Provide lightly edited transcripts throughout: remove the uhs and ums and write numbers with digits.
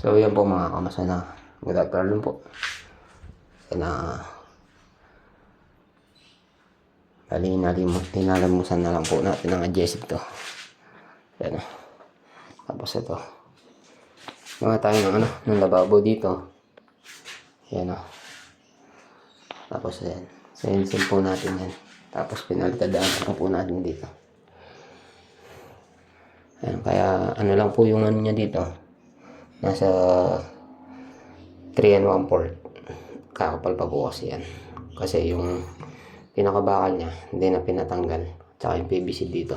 So yan po mga kamasana, good afternoon po. Inalamusan na lang po natin ang adjective to. Yan. Tapos ito, mga tayo ng lababo dito. Yan o. Tapos yan, sinsin po natin yan. Tapos pinalitadaan po natin dito. Yan, kaya lang po yung niya dito. Nasa 3 1/4. Kakapal pa po kasi yan. Kasi yung pinakabakal niya, hindi na pinatanggal. Tsaka yung PVC dito.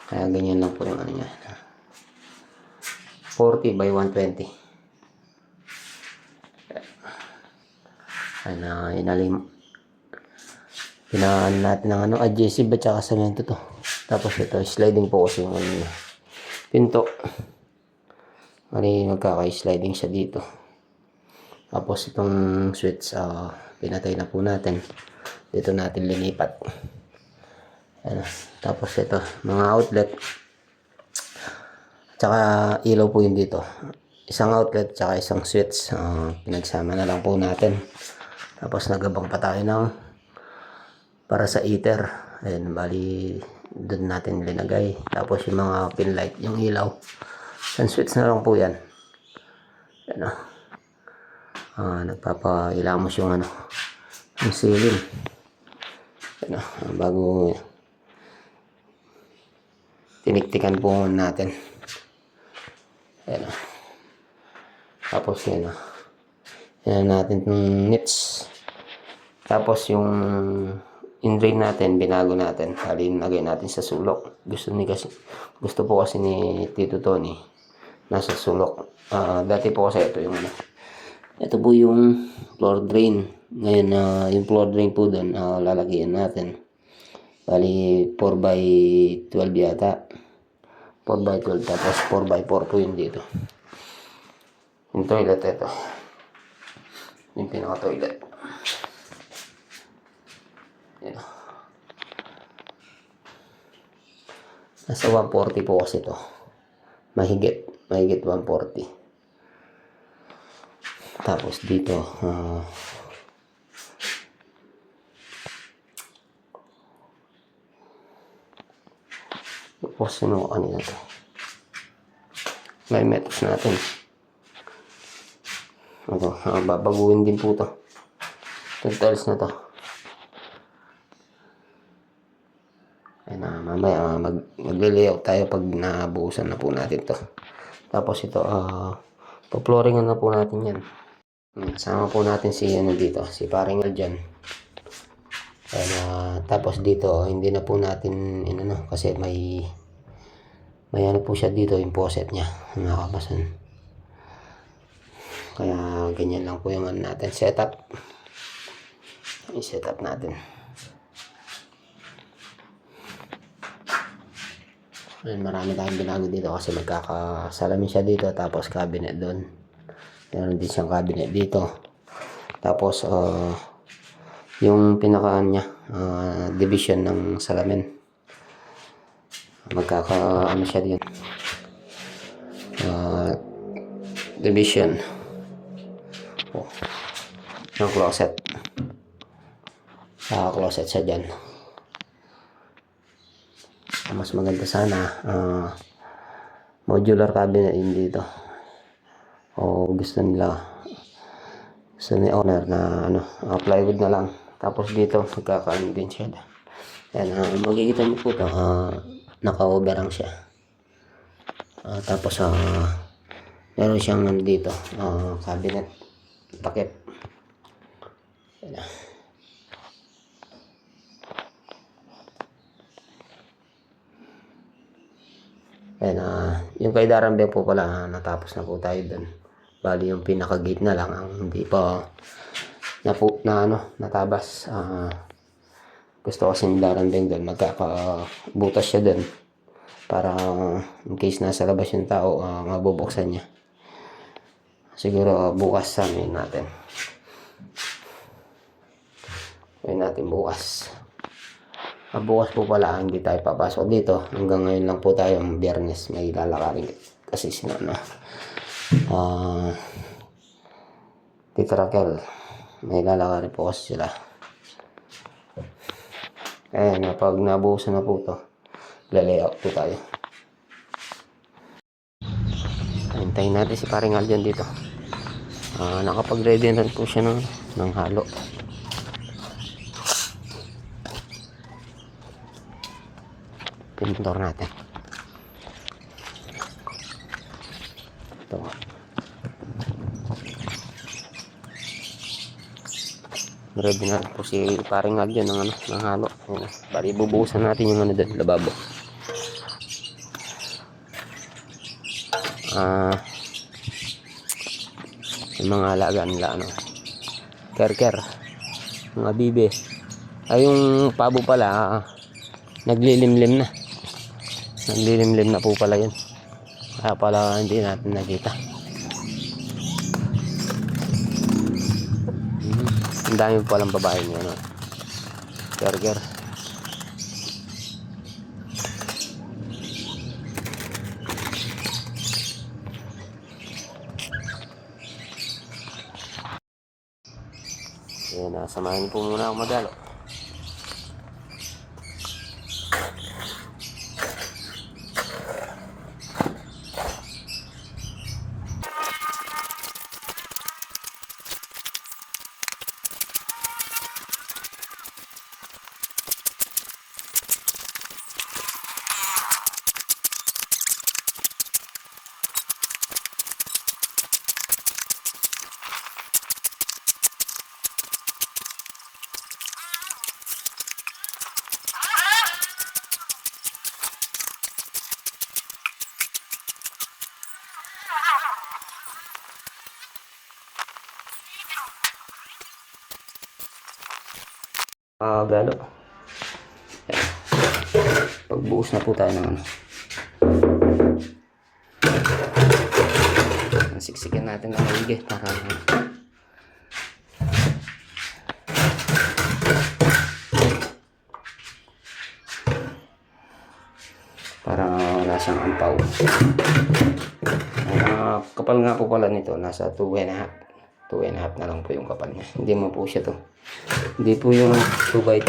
Kaya ganyan lang po yung niya. 40 by 120. Pinaan natin ng adhesive at saka semento to. Tapos ito, sliding po kasi yung niya. Pinto. Magkaka-sliding siya dito. Tapos itong switch, pinatay na po natin. Dito natin linipat. Ayan. Tapos ito, mga outlet. Tsaka ilaw po yun dito. Isang outlet, tsaka isang switch. Pinagsama na lang po natin. Tapos nagabang pa tayo para sa heater. Ayan, bali doon natin linagay. Tapos yung mga pin light, yung ilaw. Isang switch na lang po yan. Yan nagpapailamos yung yung ceiling. Yan bago tiniktikan po natin. Yan tapos yan yan natin yung nits. Tapos yung in-drain natin, binago natin. Lagay natin sa sulok. Gusto po kasi ni Tito Tony nasa sulok. Dati po kasi ito po yung floor drain. Ngayon yung floor drain po doon lalagyan natin. Bali 4x12 yata. 4x12 tapos 4x4 po yun dito. Yung toilet ito. Yung pinaka toilet. Yan. Nasa 140 po kasi ito. Mahigit 140. Tapos dito tapos kanina to. May meters natin. Babaguhin din po to. Itong tiles na to. Mamaya magle-layout tayo pag nabuusan na po natin to. Tapos ito pa-flooringan na po natin yan. Sama po natin si dito, si paring dyan. Tapos dito hindi na po natin kasi may po siya dito, yung faucet niya nakabasan. Kaya ganyan lang po yung natin setup. I-setup natin. Marami tayong binago dito kasi magkakasalamin siya dito. Tapos cabinet doon. Meron din siyang cabinet dito. Tapos yung pinaka niya division ng salamin. Siya din. Division. Yung closet. Closet siya dyan. Mas maganda sana modular cabinet yun dito. O gusto ni owner na plywood na lang. Tapos dito magkakaano din siya. Yan, makikita niyo po ito, naka-overhang siya. Tapos meron siyang dito cabinet takip. Yan. Yung kay Darambe po pala natapos na po tayo dun. Bali yung pinaka gate na lang ang hindi pa natabas. Gusto kasi ni Darambe dun magkakabutas siya dun para in case nasa labas yung tao mabubuksan niya. Siguro bukas samin natin. Bukas. Bukas po pala hindi tayo papasok dito. Hanggang ngayon lang po tayo, Biyernes may lalakarin kasi ah titrakel. May lalakarin po kasi sila. Ayan, pag nabuhusan na po ito, lalayout po tayo. Hintayin natin si paring Aljan dito. Nakapag-ready na po siya ng halo. Pintor natin. Ito. Ready na po si paring Aljan ng halo. Bali, bubuhusan natin yung doon, lababo. Yung mga alaga nila, kerker, mga bibe. Ay, yung pabo pala, naglilimlim na po pala yun. Kaya pala hindi natin nakita. Ang dami po palang babae niya, kerker. Ayan, samahan niyo po muna ako magalo. Galo. Pagbuhos na po tayo ng siksikin natin ng maigi para wala siyang ampaw. Kapal nga po pala nito, nasa 2.5 na lang po yung kapal niya. Hindi mo po siya to. Hindi po yung 2 by 2.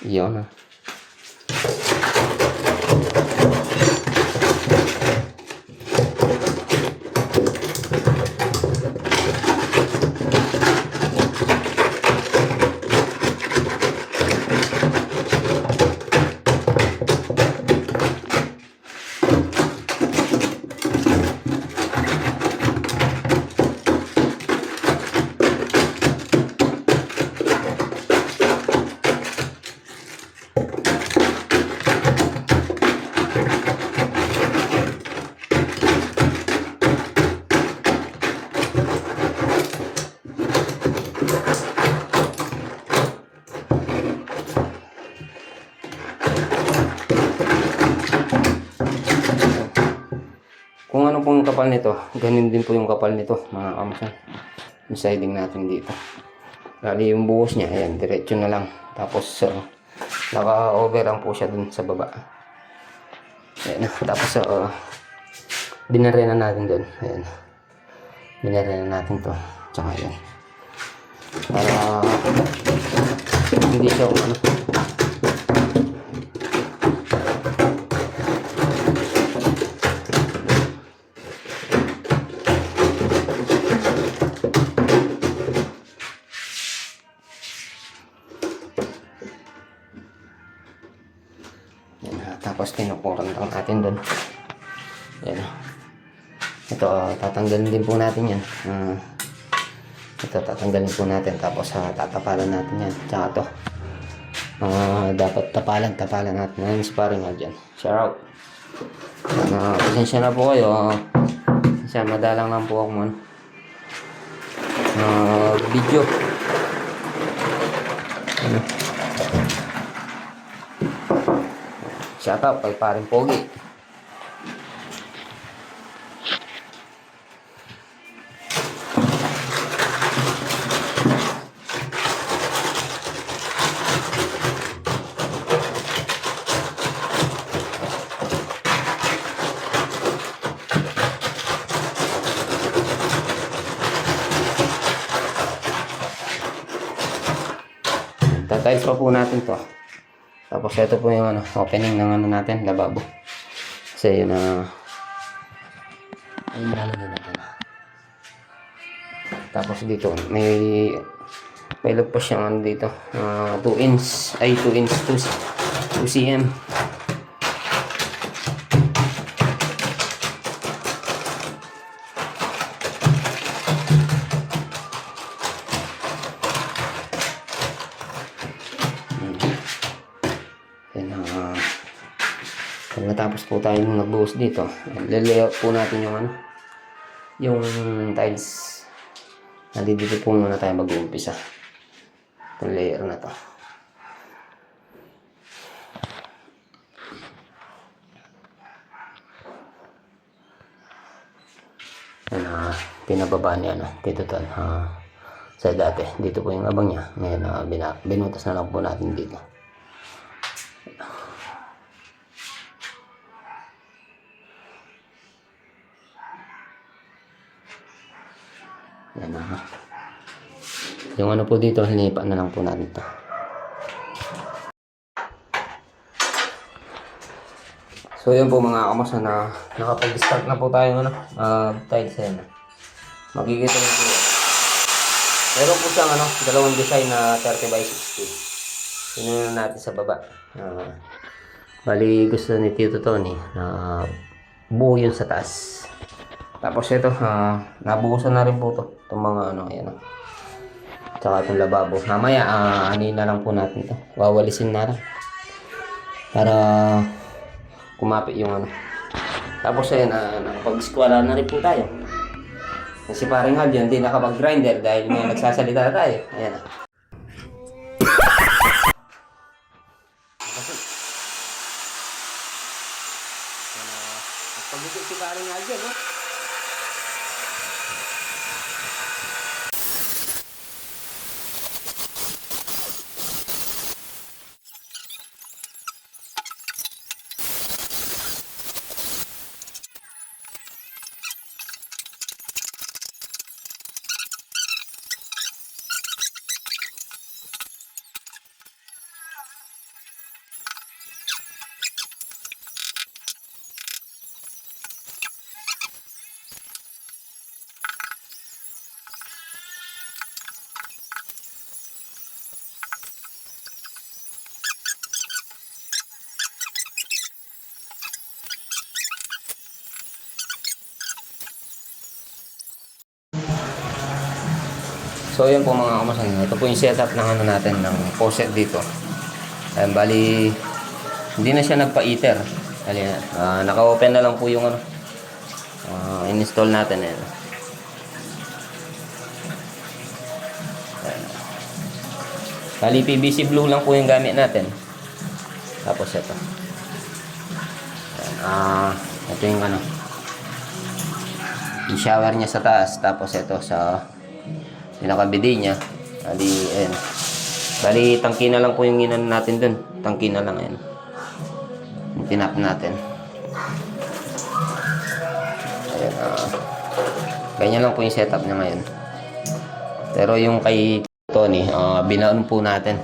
Yun. Kung ano pong kapal nito, ganun din po yung kapal nito, mga kamasan. Yung siding natin dito. Lali yung buhos niya, ayan, diretso na lang. Tapos, naka-over lang po siya dun sa baba. Ayan, tapos, binarena natin dun. Ayan. Binarena natin to. Tsaka ayan. Para, hindi siya tapos tinukuran lang natin doon. Yan. Ito, tatanggalin din po natin yan. Ito, tatanggalin po natin. Tapos, tatapalan natin yan. Tsaka ito. Dapat tapalan natin. Yan, sparring nga dyan. Shout out. Pasensya na po kayo. Pasensya, madalang lang po ako video. Shout out kay paring Pogi. tiles pa po natin to. Tapos ito po yung opening ng natin, lababo. Kasi yun ayun lalagyan natin. Tapos dito may pailog pa siyang dito, 2 inch 2 cm. Pag natapos po tayo nagbuhos dito, layout po natin yung tiles. Dito po muna tayo mag-uumpisa. Itong layer na to. Pinababa niya dito to. Sa dati, dito po yung abang niya. Ngayon, binutas na lang po natin dito. Yan yung po dito, hinipa na lang po natin ito. So yun po mga kamas na nakapag-start na po tayo tiles yan. Makikita nyo po yan. Meron po siyang dalawang design na 30 by 60. Tingnan natin sa baba. Bali gusto ni Tito Tony na buo yun sa taas. Tapos ito, nabuhusan na rin po itong mga yan. Tsaka itong lababo. Mamaya, anin na lang po natin ito. Wawalisin na lang. Para kumapit yung Tapos ayan, nakapag-squala na rin po tayo. Kasi parang Aljon, hindi nakapag-grinder dahil may nagsasalita tayo. Ayan. Pag-isip si parang Aljon, So yan po mga kamasan, ito po yung setup ng natin ng faucet dito. Ayan, bali hindi na siya nagpa-heater. Naka-open na lang po yung in-install natin. Ayan. Bali PVC blue lang po yung gamit natin. Tapos ito. Ayan, ito yung yung shower niya sa taas. Tapos ito sa pinakabidi niya. Bali, tangki na lang po yung inan natin dun. Tangki na lang, ayan. Yung tinap natin. Ayan, ganyan lang po yung setup niya ngayon. Pero yung kay Tony, binaon po natin.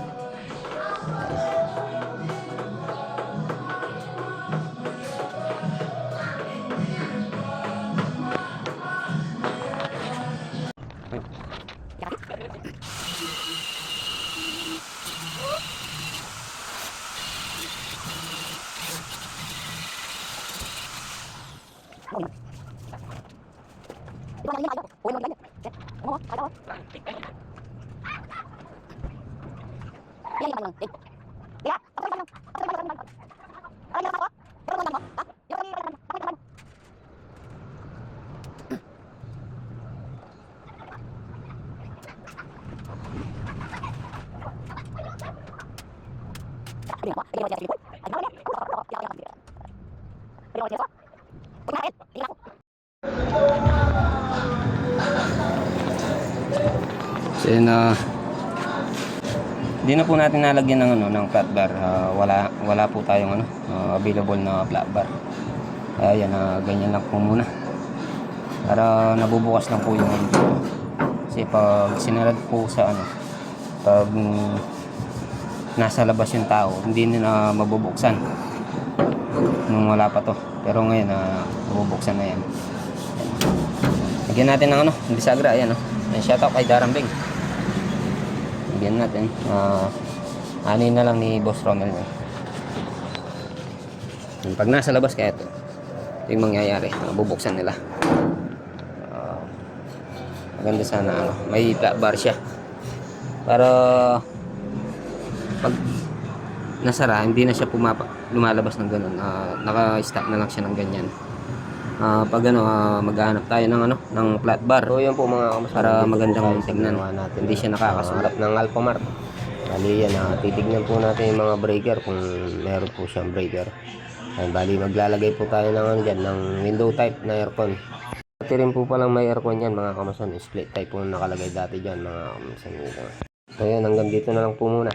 So yun, hindi na po natin nalagyan ng ng flat bar. Wala po tayong available na flat bar. Ayan, ganyan lang po muna. Para nabubukas lang po yung kasi pag sinarad po sa pag nasa labas yung tao, hindi na mabubuksan nung wala pa to. Pero ngayon mabubuksan na yan. Lagyan natin ng ng bisagra. Ayan shoutout kay Darambing. Lagyan natin anin na lang ni Boss Romel yan. Pag nasa labas kaya ito yung mangyayari, bubuksan nila. Maganda sana may flat bar siya para pag nasara hindi na siya lumalabas ng ganun. Naka-stop na lang siya ng ganyan. Pag maghanap tayo ng flat bar. So yan po mga kamas, para magandang tignan natin. Hindi siya nakakasulat ng Alphamart. Bali yan, titignan po natin yung mga breaker kung meron po siyang breaker. Bali maglalagay po tayo ng dyan, ng window type na aircon. Dati rin po palang may aircon yan mga kamasan. Split type po nakalagay dati dyan mga kamasan. So yan, hanggang dito na lang po muna.